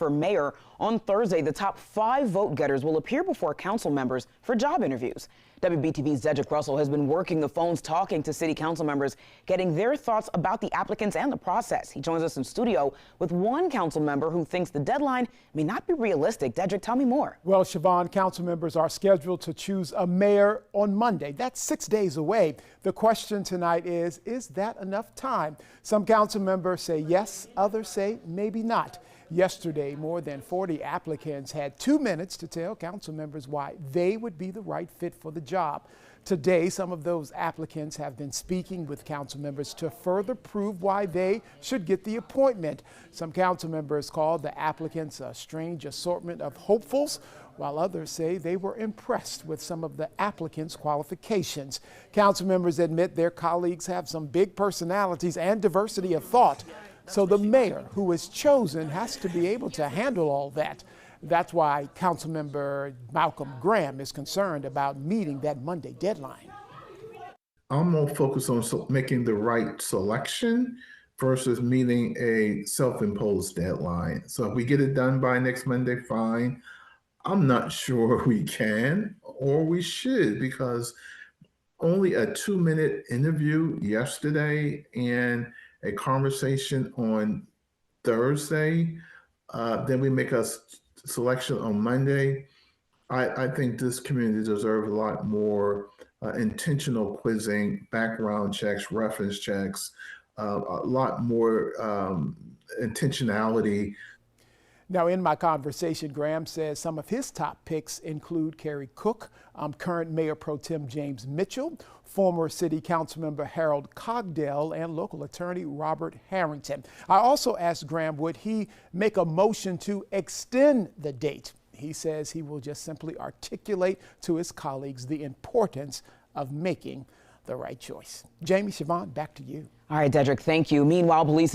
For mayor, on Thursday, the top 5 vote-getters will appear before council members for job interviews. WBTV's Cedric Russell has been working the phones, talking to city council members, getting their thoughts about the applicants and the process. He joins us in studio with one council member who thinks the deadline may not be realistic. Cedric, tell me more. Well, Siobhan, council members are scheduled to choose a mayor on Monday. That's 6 days away. The question tonight is that enough time? Some council members say yes, others say maybe not. Yesterday, more than 40 applicants had 2 minutes to tell council members why they would be the right fit for the job. Today, some of those applicants have been speaking with council members to further prove why they should get the appointment. Some council members called the applicants a strange assortment of hopefuls, while others say they were impressed with some of the applicants' qualifications. Council members admit their colleagues have some big personalities and diversity of thought. So the mayor who is chosen has to be able to handle all that. That's why Councilmember Malcolm Graham is concerned about meeting that Monday deadline. I'm more focused on making the right selection versus meeting a self-imposed deadline. So if we get it done by next Monday, fine. I'm not sure we can or we should, because only a 2-minute interview yesterday and a conversation on Thursday, then we make a selection on Monday. I think this community deserves a lot more intentional quizzing, background checks, reference checks, a lot more intentionality. Now, in my conversation, Graham says some of his top picks include Kerry Cook, current Mayor Pro Tem James Mitchell, former City Council Member Harold Cogdell, and local attorney Robert Harrington. I also asked Graham, would he make a motion to extend the date? He says he will just simply articulate to his colleagues the importance of making the right choice. Jamie, Siobhan, back to you. All right, Cedric, thank you. Meanwhile, police